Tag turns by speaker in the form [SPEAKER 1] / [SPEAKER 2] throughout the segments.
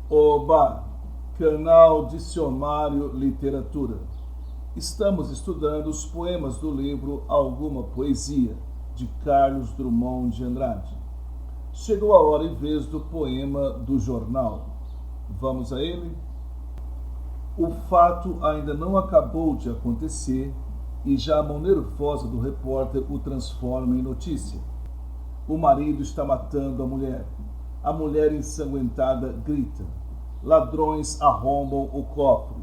[SPEAKER 1] Oba! Canal Dicionário Literatura. Estamos estudando os poemas do livro Alguma Poesia, de Carlos Drummond de Andrade. Chegou a hora e vez do poema do jornal. Vamos a ele? O fato ainda não acabou de acontecer e já a mão nervosa do repórter o transforma em notícia. O marido está matando a mulher. A mulher ensanguentada grita. Ladrões arrombam o cofre.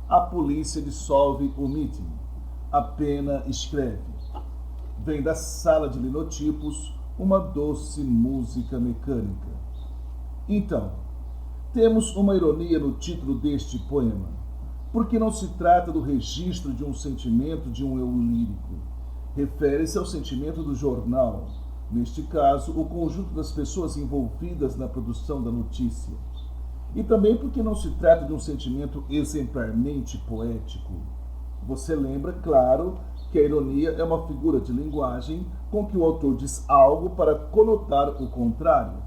[SPEAKER 1] A polícia dissolve o mitin. A pena escreve. Vem da sala de linotipos uma doce música mecânica. Então, temos uma ironia no título deste poema, porque não se trata do registro de um sentimento de um eu lírico. Refere-se ao sentimento do jornal, neste caso, o conjunto das pessoas envolvidas na produção da notícia. E também porque não se trata de um sentimento exemplarmente poético. Você lembra, claro, que a ironia é uma figura de linguagem com que o autor diz algo para conotar o contrário.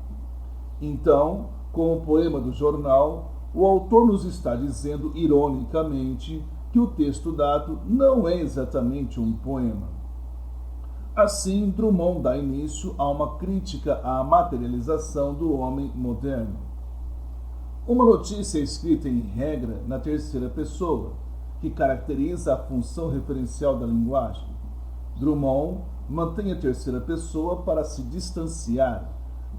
[SPEAKER 1] Então, com o poema do jornal, o autor nos está dizendo, ironicamente, que o texto dado não é exatamente um poema. Assim, Drummond dá início a uma crítica à materialização do homem moderno. Uma notícia é escrita em regra na terceira pessoa, que caracteriza a função referencial da linguagem. Drummond mantém a terceira pessoa para se distanciar,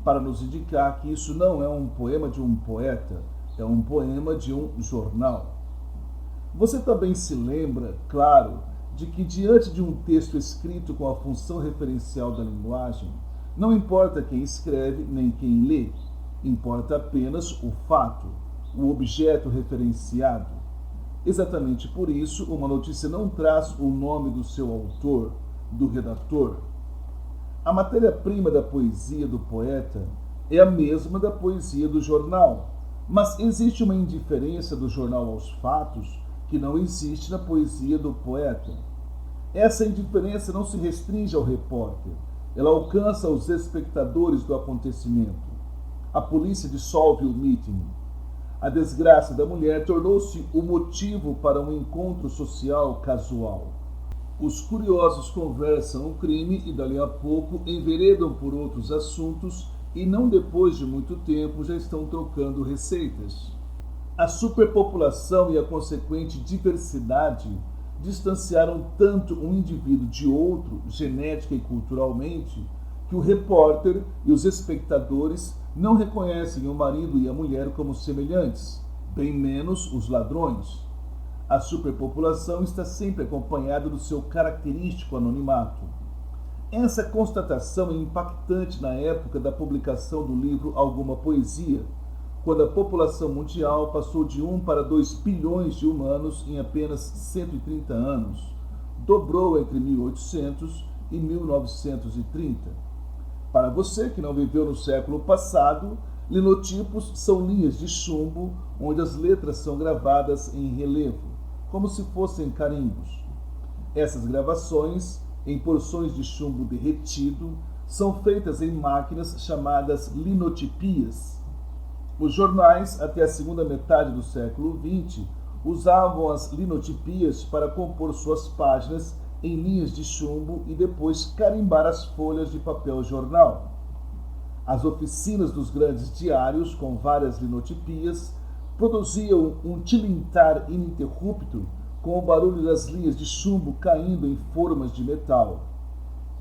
[SPEAKER 1] para nos indicar que isso não é um poema de um poeta, é um poema de um jornal. Você também se lembra, claro, de que diante de um texto escrito com a função referencial da linguagem, não importa quem escreve nem quem lê, importa apenas o fato, o objeto referenciado. Exatamente por isso, uma notícia não traz o nome do seu autor, do redator. A matéria-prima da poesia do poeta é a mesma da poesia do jornal, mas existe uma indiferença do jornal aos fatos que não existe na poesia do poeta. Essa indiferença não se restringe ao repórter, ela alcança os espectadores do acontecimento. A polícia dissolve o mitin. A desgraça da mulher tornou-se o motivo para um encontro social casual. Os curiosos conversam o crime e, dali a pouco, enveredam por outros assuntos e, não depois de muito tempo, já estão trocando receitas. A superpopulação e a consequente diversidade distanciaram tanto um indivíduo de outro, genética e culturalmente, que o repórter e os espectadores não reconhecem o marido e a mulher como semelhantes, bem menos os ladrões. A superpopulação está sempre acompanhada do seu característico anonimato. Essa constatação é impactante na época da publicação do livro Alguma Poesia, quando a população mundial passou de 1 para 2 bilhões de humanos em apenas 130 anos. Dobrou entre 1800 e 1930. Para você que não viveu no século passado, linotipos são linhas de chumbo onde as letras são gravadas em relevo, como se fossem carimbos. Essas gravações, em porções de chumbo derretido, são feitas em máquinas chamadas linotipias. Os jornais, até a segunda metade do século XX, usavam as linotipias para compor suas páginas em linhas de chumbo e depois carimbar as folhas de papel jornal. As oficinas dos grandes diários, com várias linotipias, produziam um tilintar ininterrupto com o barulho das linhas de chumbo caindo em formas de metal.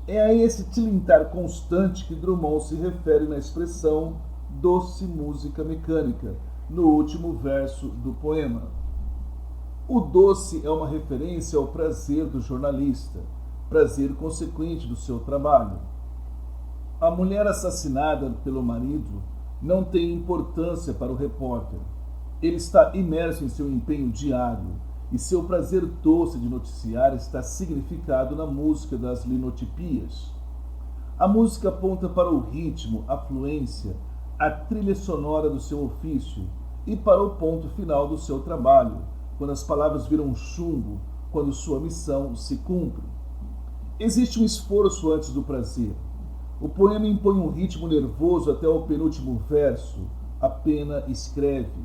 [SPEAKER 1] É a esse tilintar constante que Drummond se refere na expressão doce música mecânica, no último verso do poema. O doce é uma referência ao prazer do jornalista, prazer consequente do seu trabalho. A mulher assassinada pelo marido não tem importância para o repórter. Ele está imerso em seu empenho diário e seu prazer doce de noticiar está significado na música das linotipias. A música aponta para o ritmo, a fluência, a trilha sonora do seu ofício e para o ponto final do seu trabalho, quando as palavras viram chumbo, quando sua missão se cumpre. Existe um esforço antes do prazer. O poema impõe um ritmo nervoso até o penúltimo verso, a pena escreve.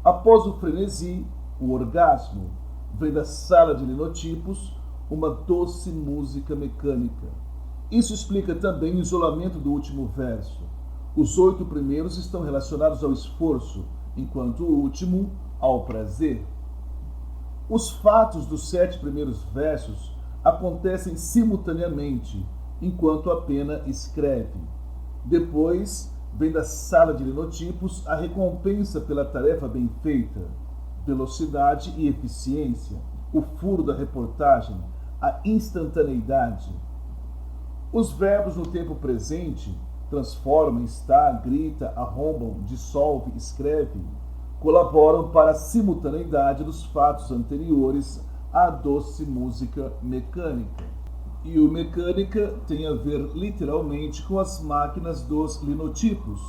[SPEAKER 1] Após o frenesi, o orgasmo, vem da sala de linotipos uma doce música mecânica. Isso explica também o isolamento do último verso. Os 8 primeiros estão relacionados ao esforço, enquanto o último ao prazer. Os fatos dos 7 primeiros versos acontecem simultaneamente, enquanto a pena escreve. Depois, vem da sala de linotipos a recompensa pela tarefa bem feita, velocidade e eficiência, o furo da reportagem, a instantaneidade. Os verbos no tempo presente, transforma, está, grita, arrombam, dissolve, escreve, colaboram para a simultaneidade dos fatos anteriores à doce música mecânica. E o mecânica tem a ver literalmente com as máquinas dos linotipos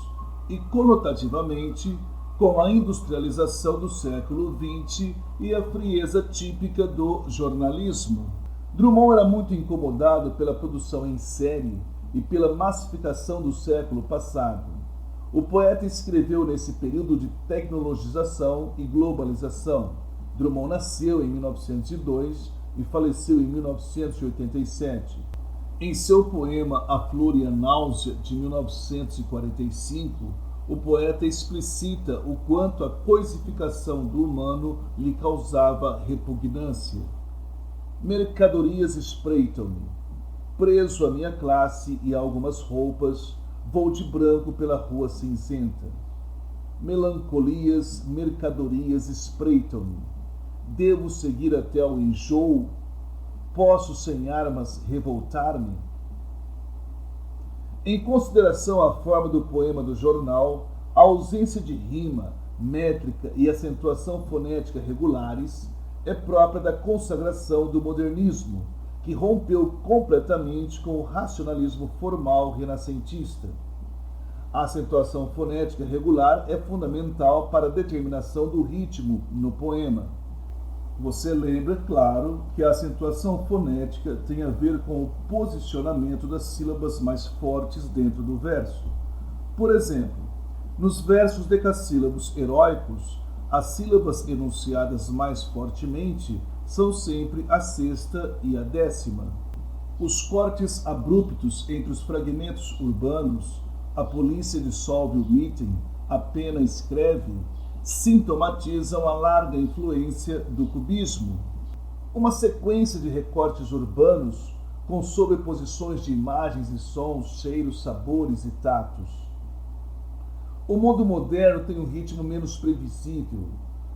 [SPEAKER 1] e conotativamente com a industrialização do século XX e a frieza típica do jornalismo. Drummond era muito incomodado pela produção em série e pela massificação do século passado. O poeta escreveu nesse período de tecnologização e globalização. Drummond nasceu em 1902 e faleceu em 1987. Em seu poema A Flor e a Náusea, de 1945, o poeta explicita o quanto a coisificação do humano lhe causava repugnância. Mercadorias espreitam-me. Preso à minha classe e a algumas roupas, vou de branco pela rua cinzenta. Melancolias, mercadorias espreitam-me. Devo seguir até ao enjoo? Posso sem armas revoltar-me? Em consideração à forma do poema do jornal, a ausência de rima, métrica e acentuação fonética regulares é própria da consagração do modernismo, que rompeu completamente com o racionalismo formal renascentista. A acentuação fonética regular é fundamental para a determinação do ritmo no poema. Você lembra, claro, que a acentuação fonética tem a ver com o posicionamento das sílabas mais fortes dentro do verso. Por exemplo, nos versos decassílabos heróicos, as sílabas enunciadas mais fortemente são sempre a sexta e a décima. Os cortes abruptos entre os fragmentos urbanos, a polícia dissolve o mitin, a pena escreve, sintomatizam a larga influência do cubismo. Uma sequência de recortes urbanos com sobreposições de imagens e sons, cheiros, sabores e tatos. O mundo moderno tem um ritmo menos previsível.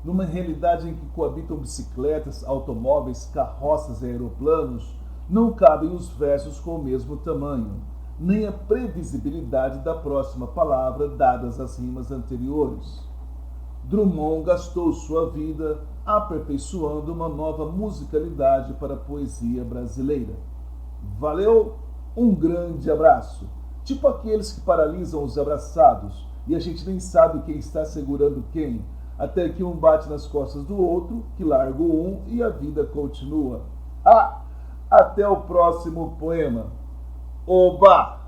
[SPEAKER 1] Numa realidade em que coabitam bicicletas, automóveis, carroças e aeroplanos, não cabem os versos com o mesmo tamanho, nem a previsibilidade da próxima palavra dadas as rimas anteriores. Drummond gastou sua vida aperfeiçoando uma nova musicalidade para a poesia brasileira. Valeu, um grande abraço. Tipo aqueles que paralisam os abraçados e a gente nem sabe quem está segurando quem, até que um bate nas costas do outro, que larga um e a vida continua. Até o próximo poema. Oba!